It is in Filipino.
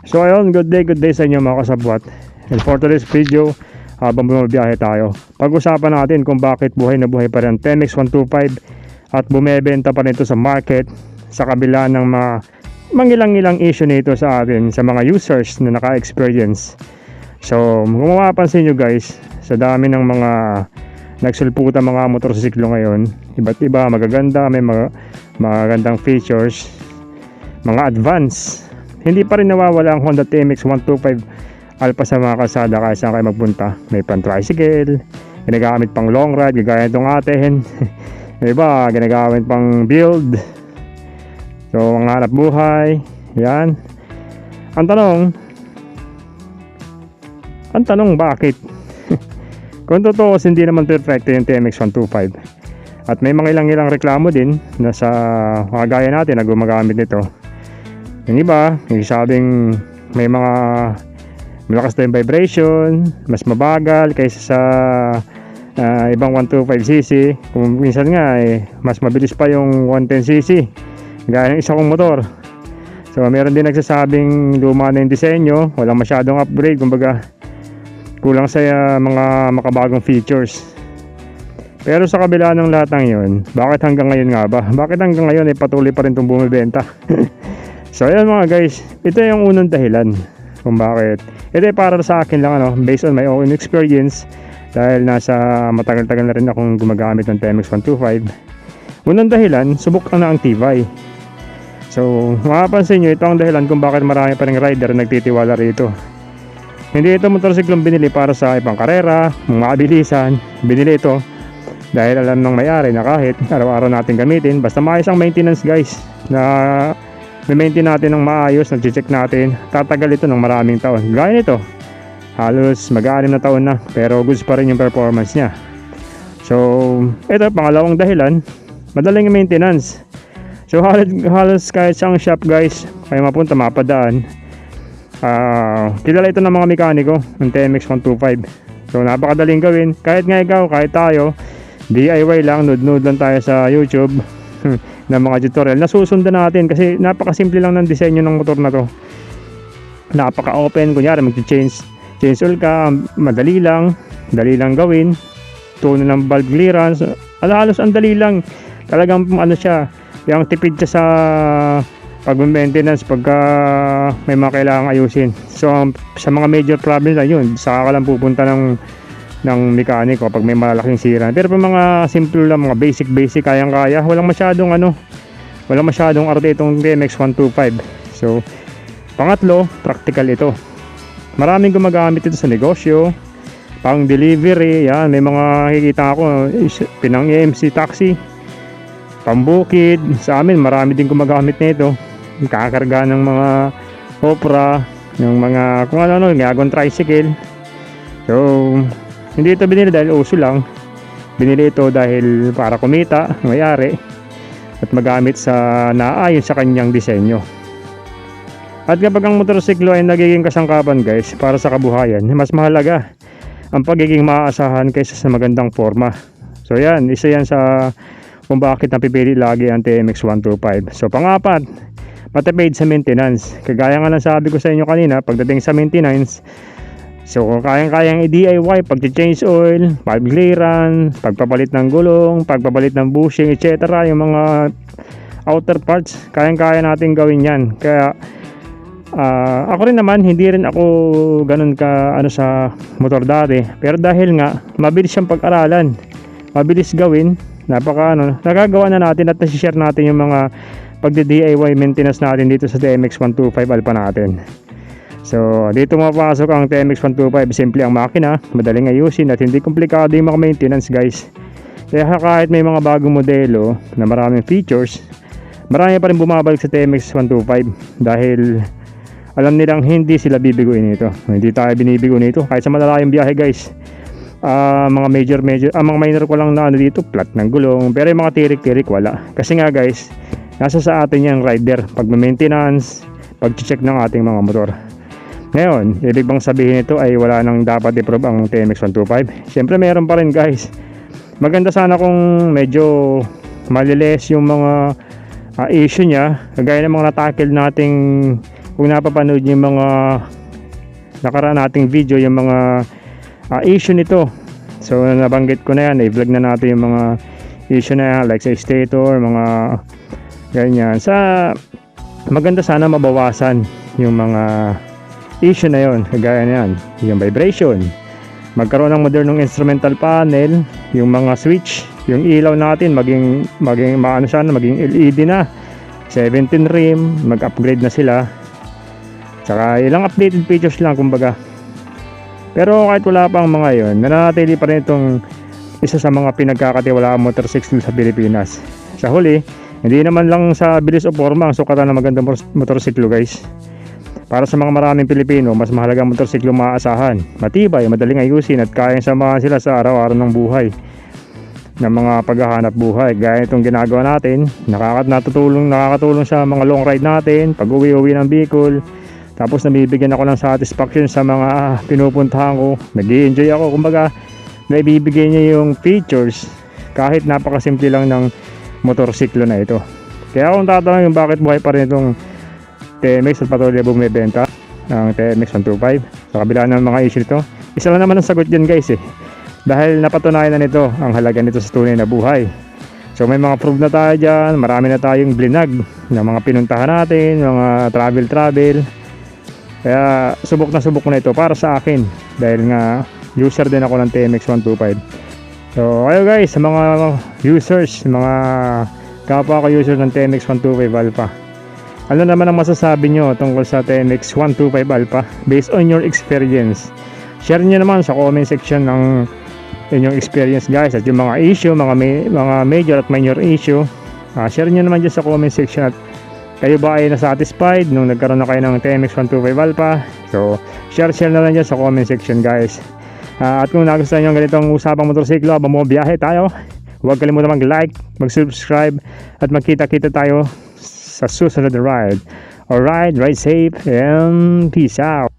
So ayun, good day sa inyo mga kasabwat. And for today's video, habang bumabiyahe tayo, pag-usapan natin kung bakit buhay na buhay pa rin TMX 125 at bumebenta pa rin ito sa market sa kabila ng mga mangilang-ilang issue nito sa atin, sa mga users na naka-experience. So kung mapapansin nyo guys, sa dami ng mga nagsulputan mga motorsiklo ngayon, iba't iba, magaganda, may mga magagandang features, mga advance, hindi pa rin nawawala ang Honda TMX 125 Alpha sa mga kalsada kahit saan kayo magpunta. May pang tricycle, ginagamit pang long ride, gagaya itong atin. Iba, ginagamit pang build. So, ang hanap buhay, yan. Ang tanong bakit? Kung totoo, hindi naman perfecto yung TMX 125. At may mga ilang reklamo din na sa mga gaya natin na gumagamit nito. Yung iba, yung sabing may mga malakas na yung vibration, mas mabagal kaysa sa ibang 125cc. Kung minsan nga mas mabilis pa yung 110cc gaya ng isa kong motor. So meron din nagsasabing luma na yung disenyo, walang masyadong upgrade, kumbaga kulang sa mga makabagong features. Pero sa kabila ng lahat ng yun, bakit hanggang ngayon nga ba? Bakit hanggang ngayon patuloy pa rin itong bumibenta? So ayan mga guys, ito yung unang dahilan kung bakit. Ito para sa akin lang based on my own experience, dahil nasa matagal-tagal na rin akong gumagamit ng TMX 125. Unang dahilan, subok lang na ang tibay. So mapapansin nyo, ito ang dahilan kung bakit marami pa ring rider nagtitiwala rito. Hindi ito motorsiklong binili para sa ibang karera, mabilisan. Binili ito dahil alam ng may-ari na kahit araw-araw natin gamitin, basta maayos ang maintenance guys, na i-maintain natin ng maayos, nag-check natin, tatagal ito ng maraming taon. Gaya nito, halos mag-6 na taon na, pero goods pa rin yung performance niya. So ito, pangalawang dahilan, madaling maintenance. So halos kahit sa shop guys kayo mapunta, mapadaan, kilala ito ng mga mekaniko ng TMX 125. So napakadaling gawin, kahit nga ikaw, kahit tayo, DIY lang, nood lang tayo sa YouTube ng mga tutorial, nasusundan natin kasi napakasimple lang ng disenyo ng motor na to. Napaka-open, kunyari mag-change oil ka, madali lang gawin. Tuno ng valve clearance, halos ang dali lang. Talagang siya, yung tipid siya sa pag-maintenance pagka may mga kailangang ayusin. So sa mga major problem na yun, saka ka lang pupunta ng mekaniko pag may malaking sira. Pero pag mga simple lang, mga basic kayang-kaya, walang masyadong arte itong TMX 125. So pangatlo, practical ito. Maraming gumagamit ito sa negosyo, pang delivery, yan, may mga nakikita ako pinang EMC taxi, pambukid. Sa amin marami din gumagamit nito, kakarga ng mga opera, ng mga kung ano, ginagawang tricycle. So hindi ito binili dahil uso lang, binili ito dahil para kumita may-ari at magamit sa naayon sa kanyang disenyo. At kapag ang motorsiklo ay nagiging kasangkapan guys para sa kabuhayan, mas mahalaga ang pagiging maaasahan kaysa sa magandang forma. So yan, isa yan sa kung bakit napipili lagi ang TMX 125. So pangapat, matipid sa maintenance. Kagaya nga lang sabi ko sa inyo kanina, pagdating sa maintenance, so kung kayang-kayang i-DIY, pag-change oil, valve clearance, pagpapalit ng gulong, pagpapalit ng bushing, etc., yung mga outer parts, kayang-kaya natin gawin yan. Kaya ako rin naman, hindi rin ako ganun ka sa motor dati, pero dahil nga mabilis siyang pag-aralan, mabilis gawin, nagagawa na natin at nasi-share natin yung mga pagdi-DIY maintenance natin dito sa TMX 125 Alpha natin. So dito mapasok ang TMX 125, simple ang makina, madaling ayusin at hindi komplikado yung mga maintenance guys. Kaya kahit may mga bagong modelo na maraming features, marami pa rin bumabalik sa TMX 125 dahil alam nilang hindi sila bibiguin nito. Hindi tayo binibigo nito kahit sa malalayong biyahe guys. Mga major mga minor ko lang na dito, flat ng gulong, pero yung mga tirik-tirik wala. Kasi nga guys, nasa sa atin yung rider pag maintenance, pag-check ng ating mga motor. Ngayon, ibig bang sabihin ito ay wala nang dapat i-prove ang TMX 125? Siyempre meron pa rin guys. Maganda sana kung medyo maliles yung mga issue niya, kagaya ng mga natakil nating kung napapanood niyo yung mga nakaraan nating video, yung mga issue nito. So nabanggit ko na yan, i-vlog na natin yung mga issue na yan, like sa stator, mga ganyan. Sa maganda sana mabawasan yung mga issue na yon, kagaya na yan, yung vibration, magkaroon ng modernong instrumental panel, yung mga switch, yung ilaw natin maging maano sana, maging LED na, 17 rim, mag-upgrade na sila, tsaka ilang updated features lang kumbaga. Pero kahit wala pang mga yon, nananatili pa rin itong isa sa mga pinagkakatiwalaang motorcycle sa Pilipinas. Sa huli, hindi naman lang sa bilis o forma ang sukatan ng magandang motorsiklo guys. Para sa mga maraming Pilipino, mas mahalagang motorsiklo maaasahan, matibay, madaling ayusin at kayang samahan sila sa araw-araw ng buhay, ng mga paghahanap buhay. Gaya itong ginagawa natin, nakakatulong sa mga long ride natin, pag uwi ng Bicol. Tapos nabibigyan ako ng satisfaction sa mga pinupuntahan ko, nag-i-enjoy ako, kumbaga naibibigay niya yung features kahit napakasimple lang ng motorsiklo na ito. Kaya kung tatanungin bakit buhay pa rin itong TMX at patuloy bumibenta ang TMX 125 sa kabila ng mga issue nito, isa lang naman ang sagot dyan guys dahil napatunayan na nito ang halaga nito sa tunay na buhay. So may mga proof na tayo dyan, marami na tayong blinag ng mga pinuntahan natin, mga travel. Kaya subok na ito para sa akin dahil nga user din ako ng TMX 125. So kayo guys, sa mga users, mga kapwa ko user ng TMX 125 Alpha, ano naman ang masasabi nyo tungkol sa TMX 125 Alpha based on your experience? Share nyo naman sa comment section ng inyong experience guys, at yung mga issue, mga major at minor issue, share nyo naman dyan sa comment section. At kayo ba ay nasatisfied nung nagkaroon na kayo ng TMX 125 Alpha? So share na lang dyan sa comment section guys. At kung nagustuhan nyo ang ganitong usapang motorsiklo habang bumabiyahe tayo, huwag kalimutan mag-like, mag-subscribe at magkita-kita tayo sa susunod na ride. Alright, ride safe and peace out.